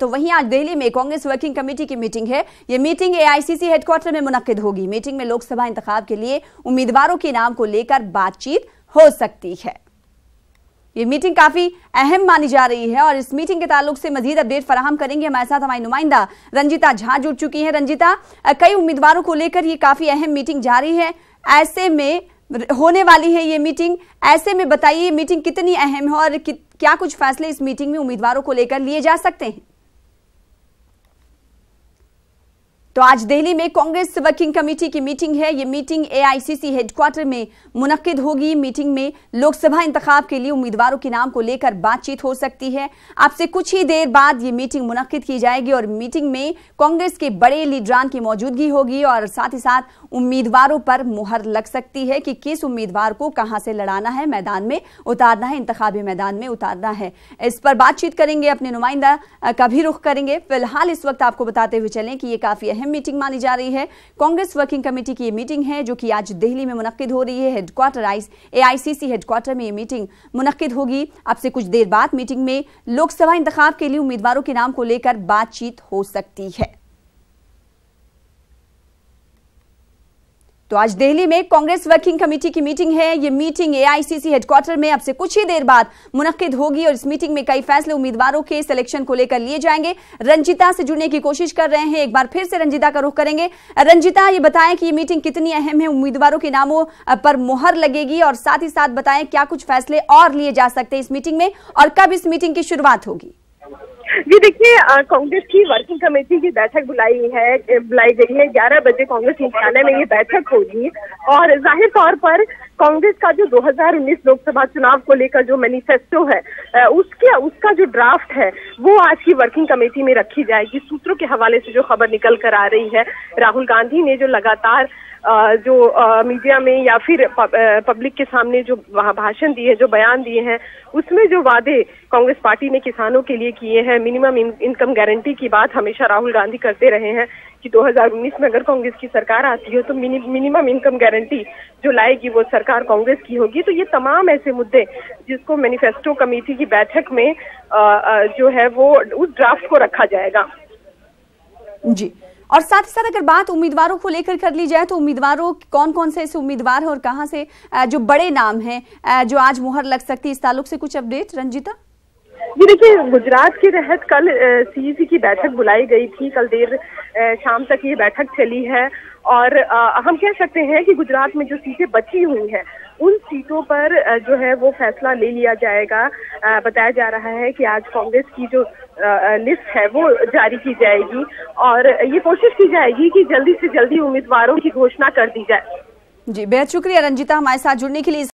तो वहीं आज दिल्ली में कांग्रेस वर्किंग कमेटी की मीटिंग है। ये मीटिंग एआईसीसी हेडक्वार्टर में मुनक्किद होगी। मीटिंग में लोकसभा इंतखाब के लिए उम्मीदवारों के नाम को लेकर बातचीत हो सकती है। ये मीटिंग काफी अहम मानी जा रही है और इस मीटिंग के ताल्लुक से मजीद अपडेट फराहम करेंगे। हमारे साथ हमारी नुमाइंदा रंजिता झा जुड़ चुकी है। रंजिता, कई उम्मीदवारों को लेकर ये काफी अहम मीटिंग जारी है, ऐसे में होने वाली है ये मीटिंग। ऐसे में बताइए मीटिंग कितनी अहम है और क्या कुछ फैसले इस मीटिंग में उम्मीदवारों को लेकर लिए जा सकते हैं? तो आज दिल्ली में कांग्रेस वर्किंग कमेटी की मीटिंग है। ये मीटिंग एआईसीसी हेडक्वार्टर में मुनक्किद होगी। मीटिंग में लोकसभा इंतखाब के लिए उम्मीदवारों के नाम को लेकर बातचीत हो सकती है। आपसे कुछ ही देर बाद ये मीटिंग मुनक्किद की जाएगी और मीटिंग में कांग्रेस के बड़े लीडरान की मौजूदगी होगी और साथ ही साथ उम्मीदवारों पर मुहर लग सकती है कि किस उम्मीदवार को कहां से लड़ाना है, मैदान में उतारना है, इंतखाबी मैदान में उतारना है। इस पर बातचीत करेंगे, अपने नुमाइंदा का भी रुख करेंगे। फिलहाल इस वक्त आपको बताते हुए चलें कि ये काफी अहम मीटिंग मानी जा रही है। कांग्रेस वर्किंग कमेटी की ये मीटिंग है जो कि आज दिल्ली में मुनक्किद हो रही है। हेडक्वार्टर एआईसीसी हेडक्वार्टर में ये मीटिंग मुनक्किद होगी। अब से कुछ देर बाद मीटिंग में लोकसभा इंतखाब के लिए उम्मीदवारों के नाम को लेकर बातचीत हो सकती है। तो आज दिल्ली में कांग्रेस वर्किंग कमेटी की मीटिंग है। ये मीटिंग एआईसीसी हेडक्वार्टर में अब से कुछ ही देर बाद मुनक्किद होगी और इस मीटिंग में कई फैसले उम्मीदवारों के सिलेक्शन को लेकर लिए जाएंगे। रंजिता से जुड़ने की कोशिश कर रहे हैं, एक बार फिर से रंजिता का रुख करेंगे। रंजिता, ये बताएं कि ये मीटिंग कितनी अहम है, उम्मीदवारों के नामों पर मुहर लगेगी और साथ ही साथ बताएं क्या कुछ फैसले और लिए जा सकते हैं इस मीटिंग में और कब इस मीटिंग की शुरुआत होगी? जी देखिए, कांग्रेस की वर्किंग कमेटी की बैठक बुलाई गई है। 11 बजे कांग्रेस मुख्यालय में ये बैठक होगी और जाहिर तौर पर कांग्रेस का जो 2019 लोकसभा चुनाव को लेकर जो मैनिफेस्टो है उसका जो ड्राफ्ट है वो आज की वर्किंग कमेटी में रखी जाएगी। सूत्रों के हवाले से जो खबर निकल कर आ रही है, राहुल गांधी ने जो लगातार मीडिया में या फिर पब्लिक के सामने जो भाषण दिए, जो बयान दिए हैं, उसमें जो वादे कांग्रेस पार्टी ने किसानों के लिए किए हैं, मिनिमम इनकम गारंटी की बात हमेशा राहुल गांधी करते रहे हैं कि 2019 में अगर कांग्रेस की सरकार आती है तो मिनिमम इनकम गारंटी जो लाएगी वो सरकार कांग्रेस की होगी। तो ये तमाम ऐसे मुद्दे जिसको मैनिफेस्टो कमेटी की बैठक में जो है वो उस ड्राफ्ट को रखा जाएगा। जी, और साथ ही साथ अगर बात उम्मीदवारों को लेकर कर ली जाए तो उम्मीदवारों कौन कौन से ऐसे उम्मीदवार हैं और कहां से जो बड़े नाम हैं जो आज मुहर लग सकती है, इस ताल्लुक से कुछ अपडेट रंजिता? जी देखिए, गुजरात के तहत कल सीईसी की बैठक बुलाई गई थी। कल देर शाम तक ये बैठक चली है और हम कह सकते हैं कि गुजरात में जो सीटें बची हुई हैं उन सीटों पर जो है वो फैसला ले लिया जाएगा। बताया जा रहा है कि आज कांग्रेस की जो लिस्ट है वो जारी की जाएगी और ये कोशिश की जाएगी कि जल्दी से जल्दी उम्मीदवारों की घोषणा कर दी जाए। जी, बेहद शुक्रिया रंजिता हमारे साथ जुड़ने के लिए।